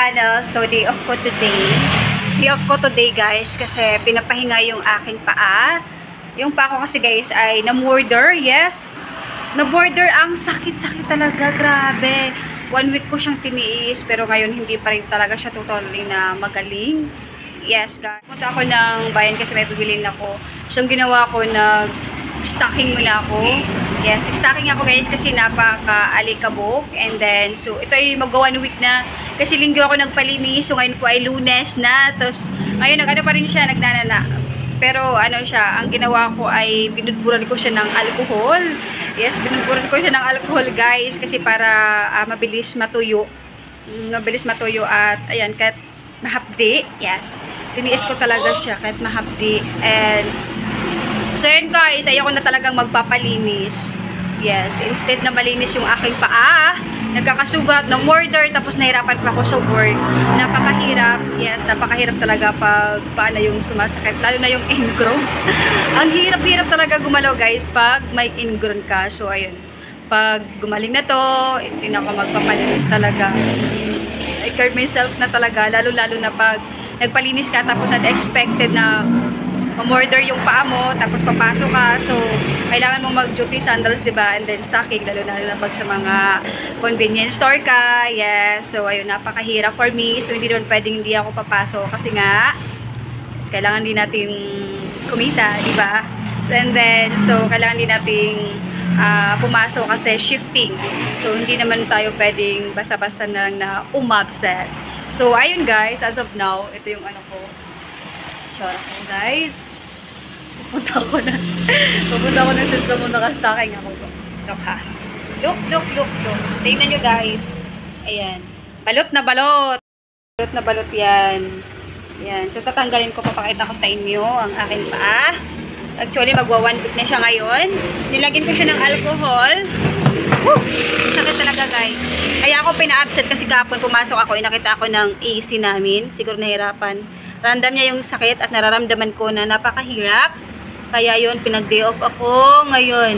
channel. So, day off ko today. Day off ko today, guys, kasi pinapahinga yung aking paa. Yung paa ko kasi, guys, ay na-murder. Yes! Na-murder. Ang sakit-sakit talaga. Grabe. 1 week ko siyang tiniis, pero ngayon hindi pa rin talaga siya totally na magaling. Yes, guys. Punta ako ng bayan kasi may bibilin ako. So, yung ginawa ko, stocking muna ako. Yes, stocking ako, guys, kasi napaka-alikabok. And then, so, ito ay mag-1 week na. Kasi linggo ako nagpalinis. So, ngayon po ay Lunes na. Tapos, ngayon, nag-ano pa rin siya, nagnanana. Pero, ano siya, ang ginawa ko ay binudburan ko siya ng alcohol. Yes, binudburan ko siya ng alcohol, guys. Kasi para mabilis matuyo. Mabilis matuyo at, ayan, kahit mahapdi. Yes, tiniis ko talaga siya kahit mahapdi. And, so yun, guys, ayoko na talagang magpapalinis. Yes, instead na malinis yung aking paa, nagkakasugat, na-murder, tapos nahirapan pa ako sa work. Napakahirap. Yes, napakahirap talaga pag paano yung sumasakit. Lalo na yung ingrown. Ang hirap-hirap talaga gumalaw, guys, pag may ingrown ka. So, ayun. Pag gumaling na to, hindi na ako magpapalinis talaga. I care myself na talaga. Lalo-lalo na pag nagpalinis ka, tapos unexpected na ma-murder yung paa mo, tapos papasok ka. So, kailangan mo mag-duty sandals, diba? And then stocking, lalo na pag sa mga convenience store ka. Yes. So, ayun, napakahirap for me. So, hindi naman pwedeng hindi ako papasok. Kasi nga, kailangan din natin kumita, diba? And then, so, kailangan din natin pumasok kasi shifting. So, hindi naman tayo pwedeng basta-basta na lang na umabsent. So, ayun, guys. As of now, ito yung ano ko. Tsura ko, guys. Pupunta ako na sentro mo, naka-stocking ako. Look, ha. Look. Tingnan nyo, guys. Ayan. Balot na balot. Balot na balot yan. Ayan. So, tatanggalin ko, papakita ko sa inyo ang aking paa. Actually, magwa 1 week na siya ngayon. Nilagyan ko siya ng alcohol. Woo! Sakit talaga, guys. Kaya ako pina-absent kasi kahapon pumasok ako, inakita ako ng AC namin. Siguro nahirapan. Ramdam niya yung sakit at nararamdaman ko na napakahirap. Kaya yun, pinag-day off ako ngayon.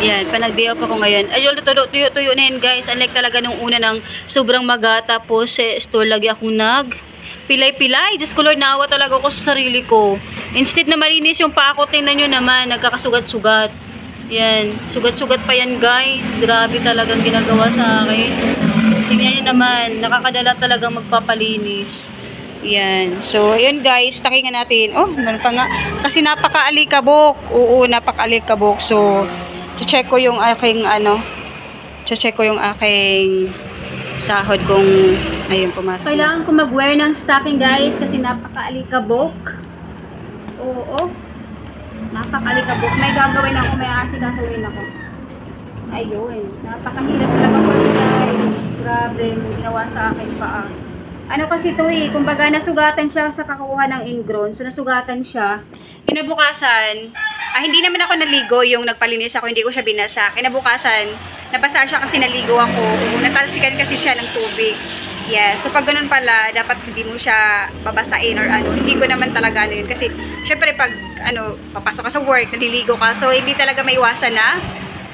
Yan, pinag-day off ako ngayon. Ayun, tuyo-tuyo na yun, guys. Unlike talaga nung una ng sobrang maga. Tapos, store lagi akong pilay-pilay. Diyos ko, Lord, naawa talaga ako sa sarili ko. Instead na malinis yung paa ko, tingnan nyo naman, nagkakasugat-sugat. Yan, sugat-sugat pa yan, guys. Grabe talagang ginagawa sa akin. Tingnan nyo naman, nakakadala talagang magpapalinis. Yan. So, yun, guys, takingan natin. Oh, meron pa nga. Kasi napaka-alikabok. Oo, napaka-alikabok. So, check ko yung aking, check ko yung aking sahod kung ayun, pumasok. Kailangan ko mag-wear ng stocking, guys, kasi napaka-alikabok. Oo. Napaka-alikabok. May gagawin ako, may aasikasuhin ako. Ayun. Napakahirap talaga po, guys. Grabe, ginawa sa akin paa. Ano kasi ito eh, kumbaga nasugatan siya sa kakakuha ng ingrown. So, nasugatan siya. Kinabukasan, hindi naman ako naligo yung nagpalinis ako, hindi ko siya binasa. Kinabukasan, nabasa siya kasi naligo ako. Natalsikan kasi siya ng tubig. Yes. So, pag ganun pala, dapat hindi mo siya babasain or ano. Hindi ko naman talaga ano yun. Kasi, syempre, pag papasok ka sa work, naliligo ka. So, hindi talaga may iwasan na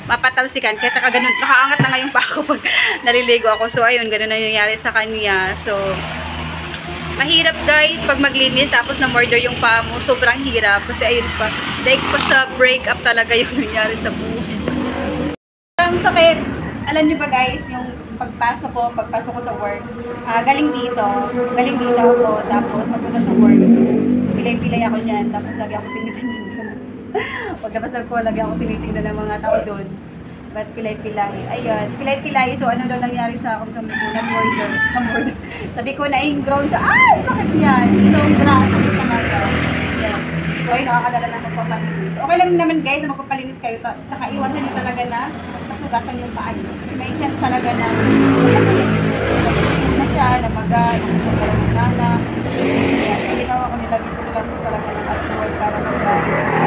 mapatalsikan. Kaya ganun, nakaangat na ngayon pa ako pag naliligo ako. So, ayun, ganun na nangyayari sa kanya. So, mahirap, guys, pag maglinis, tapos na-murder yung paa mo. Sobrang hirap. Kasi, ayun pa, like pa sa break-up talaga yung nangyari sa buhay. Ang sakit. Alam niyo ba, guys, yung pagpasok ko sa work, galing dito ako, tapos papunta sa work. So, pilay-pilay ako niyan, tapos lagi ako tinitingnan. Paglabas ng ko, lagi ako tinitingnan ng mga tao doon. But pilay-pilay. Ayun, pilay-pilay. So, ano daw nangyari sa akin? Na-murder. Sabi ko, na-ingrown sa, sakit niyan. Sobra, sakit naman ko. Yes. So, ayun, nakakadala na magpapalinis. Okay lang naman, guys, na magpapalinis kayo. Tsaka iwasan nyo talaga na masugatan yung paa nyo. Kasi may chance talaga na na siya, na maga, nakasagay ng nana. Yes, so, ginawa ko, nilagay ko lang talaga ng alcohol para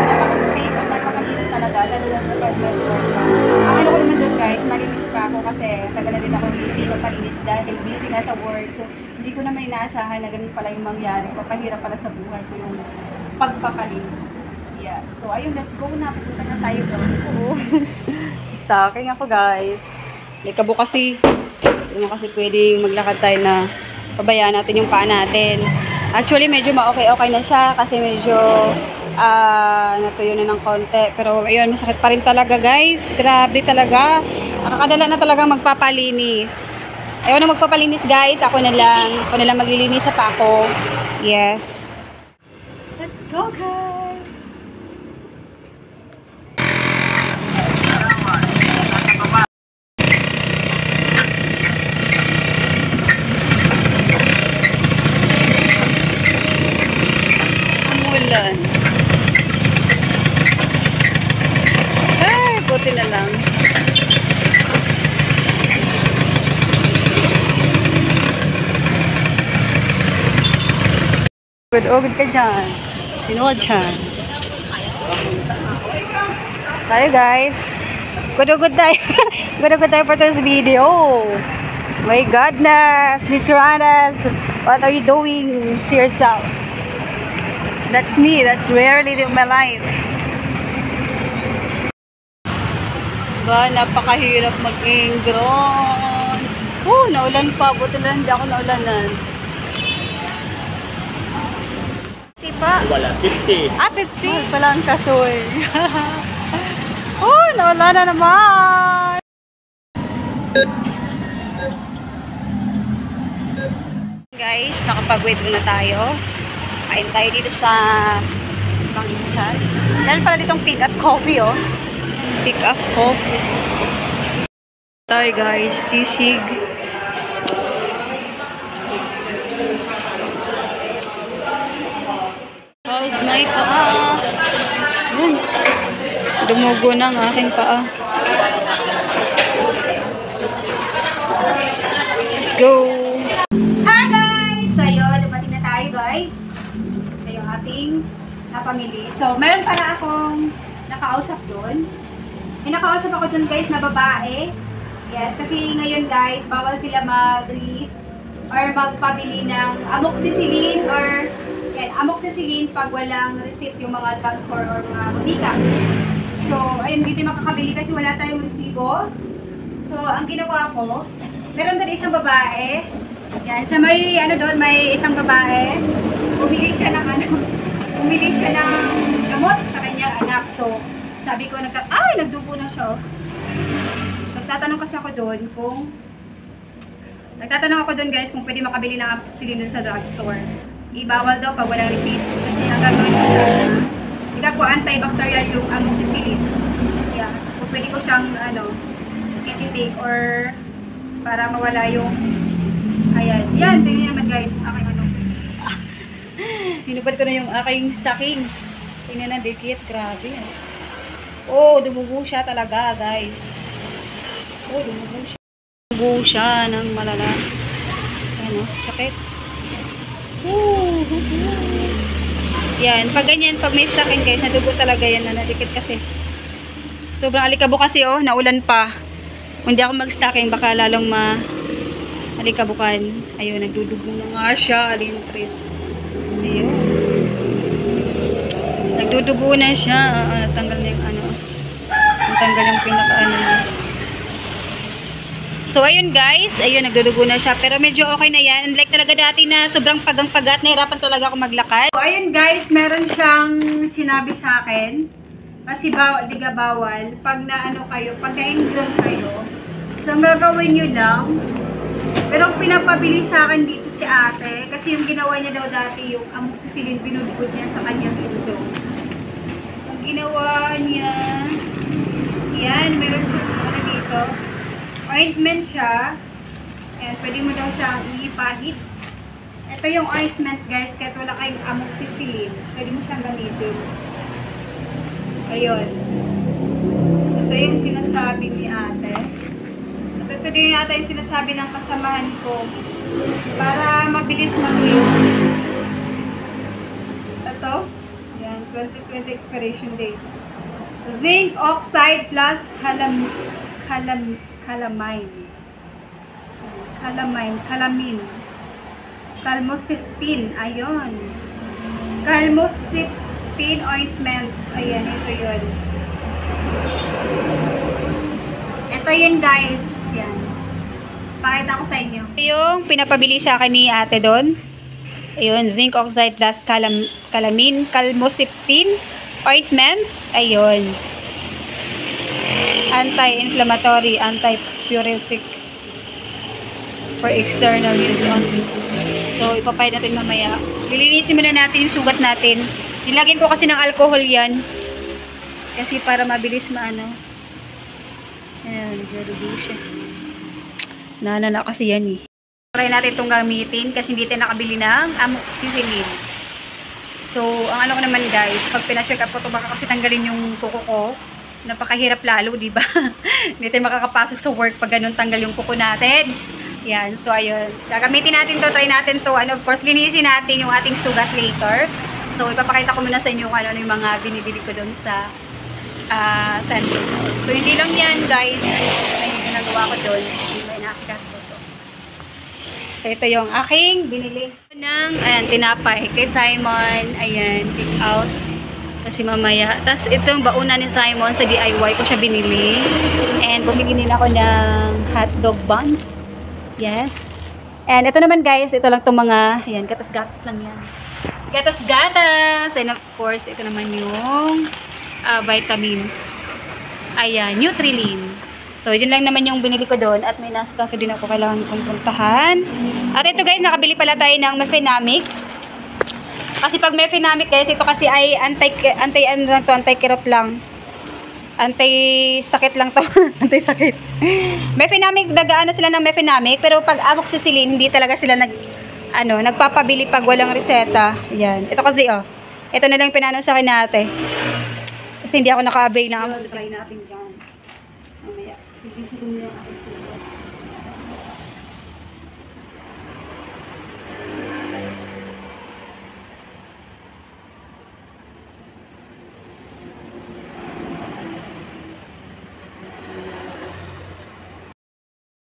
napaka-straight at napakahirap talaga. Lalo na pag ang ano ko naman doon, guys, malinis pa ako kasi tagal na din ako hindi magpalinis dahil busy nga sa work. So, hindi ko na may inaasahan na ganun pala yung mangyari. Papahirap pala sa buhay ko yung pagpapalinis. Yeah. So, ayun, let's go na. Pupunta na tayo doon. Stocking ako, guys. Likabo kasi. Hindi naman kasi pwedeng maglakad tayo na pabayaan natin yung paa natin. Actually, medyo ma-okay-okay na siya kasi medyo natuyo na ng konti. Pero ayun, masakit pa rin talaga guys. Grabe talaga. Nakakadala na talaga magpapalinis. Ayaw na magpapalinis guys. Ako na lang maglilinis sa paa ko. Yes. Let's go guys. Umulan. Ay, buti na lang. Good ka dyan. Sino dyan? Tayo guys. Good tayo. Good tayo for this video. My goodness. Nichiranas. What are you doing to yourself? That's me. That's rarely in my life. Ba, napakahirap mag-ingron. Naulan pa. Buti na hindi ako naulanan. Pa? Wala, 50. 50? Mahal pala ang kasoy. Nawala na naman. Guys, nakapag-withdraw na tayo. Kain tayo dito sa Bangisan. Dahil pala ditong pick up coffee, oh. Pick up coffee. Tayo guys, sisig. How's my paa? Dumugo na ang aking paa. Let's go! Hi guys! So yun, dumating na tayo guys. Ito yung ating napamili. So, meron pala akong nakausap doon. May nakausap ako doon guys na babae. Yes, kasi ngayon guys, bawal sila mag-release or magpabili ng amoxicillin or amoxicillin pag walang receipt yung mga drugstore or mga botika. So, ayun, dito makakabili kasi wala tayong resibo. So, ang ginawa ko, meron doon isang babae. Yan, sa may, may isang babae. Bumili siya ng gamot sa kanyang anak. So, sabi ko, nagdugo na siya. Nagtatanong ako doon guys kung pwede makabili ng amoxicillin doon sa drugstore. Ibawal daw pag walang receipt. Kasi ang gagawin ko siya, hindi po antibacterial yung amoxicillin. Yeah. Kung pwede ko siyang, i-take or para mawala yung, ayan. Yan, tingnan naman guys, aking hinubad ko na yung aking stocking. Tingnan na, dikit, grabe. Dumugo siya talaga guys. Dumugo siya ng malala. Ayan, sakit. Yan, pag ganyan, pag may stocking guys, nadugo talaga yan na nadikit kasi. Sobrang alikabok kasi naulan pa. Kung hindi ako mag-stocking, baka lalong alikabukan. Ayun, nagdudugo na nga siya, alintris. Ayun. Nagdudugo na siya. Natanggal na yung natanggal yung pinaka So, ayun guys. Ayun, nagdudugo na siya. Pero medyo okay na yan. Unlike talaga dati na sobrang pagang-pagat. Nahirapan talaga ako maglakad. So, ayun guys. Meron siyang sinabi sa akin. Kasi bawal. Pag pag na-ingron kayo. So, ang gagawin nyo lang. Pero pinapabili sa akin dito si ate. Kasi yung ginawa niya daw dati, yung amoxicillin, binudbud niya sa kanyang ito. Ang ginawa niya, yan, meron siya dito. Ointment siya. Ayan, pwede mo daw siyang ipahit. Ito yung ointment guys, kahit wala kayong amoxicillin. Pwede mo siyang gamitin. Ayun. Ito yung sinasabi ni ate. Ito din yata yung sinasabi ng kasamahan ko. Para mabilis mag-heal. Ito. Ayan, 2020 expiration date. Zinc oxide plus calamine. Calmosifin. Ayun. Calmosifin ointment. Ayan, ito yun. Ito yun guys. Yan. Pakita ko sa inyo. Yung pinapabili sa akin ni ate doon. Ayun, zinc oxide plus calamine, calmosepine, ointment. Ayun. Anti-inflammatory, anti-purific for external use only. So, ipapahid natin mamaya. Lilinisin muna natin yung sugat natin. Nilagyan ko kasi ng alcohol yan. Kasi para mabilis maano. Ayan, naglarubo siya. Nanana kasi yan eh. Try natin itong gamitin kasi hindi tayo nakabili ng amoxicillin. So, ang ano ko naman guys, pag pina-check up ko ito, baka kasi tanggalin yung kuko ko. Napakahirap lalo, di ba? Hindi tayo makakapasok sa work pag ganun tanggal yung kuko natin. Yan, so ayun. Gagamitin natin to, try natin to. And of course, linisin natin yung ating sugat later. So, ipapakita ko muna sa inyo kung ano yung mga binibili ko doon sa center. So, hindi lang yan guys. Ano yung ginagawa ko doon. May nasikas ko to. So, ito yung aking binili ng tinapay kay Simon. Ayan, pick out. Kasi mamaya. Tapos, itong bauna ni Simon sa DIY ko siya binili. And, bumili din ako ng hotdog buns. Yes. And, ito naman guys, ito lang itong mga, ayan, gatas-gatas lang yan. Gatas-gatas! And, of course, ito naman yung vitamins. Ayan, Nutrilin. So, yun lang naman yung binili ko doon. At may nasikaso din ako kailangan kong puntahan. At ito guys, nakabili pala tayo ng Mefenamic. Kasi pag Mefenamic guys, ito kasi ay anti-kirot lang. Anti-sakit lang to. Anti-sakit. Mefenamic, nag-ano sila ng Mefenamic. Pero pag amoxicillin, hindi talaga sila nagpapabili pag walang reseta. Ayan. Ito kasi ito na lang pinano sa akin natin. Kasi hindi ako naka-avail ng amoxicillin natin dyan. Mamaya. Pipisikin mo yung aking sugat.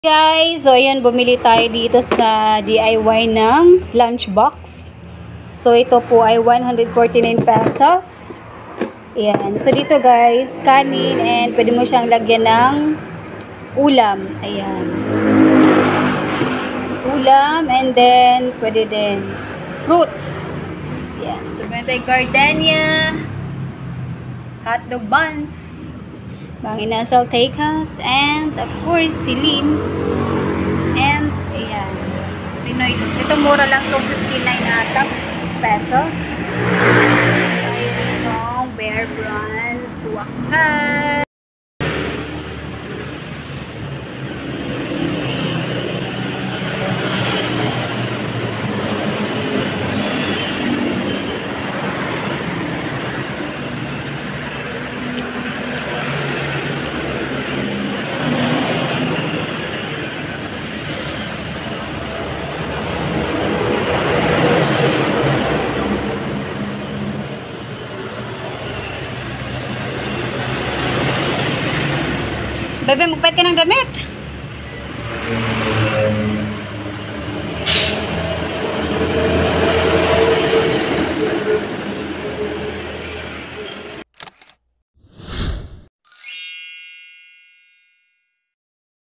Guys, so ayan, bumili tayo dito sa DIY ng lunchbox. So ito po ay 149 pesos. Ayan. So dito guys, kanin and pwede mo siyang lagyan ng ulam. Ayan. Ulam and then pwede din fruits. Ayan. So meron tayo gardenia, hotdog buns, Bang Inasal takeout, and of course, silin. And, ayan. Pinoy. Ito mura lang to 59 ata. 6 pesos. Ayun itong Bear Brands. Wakas.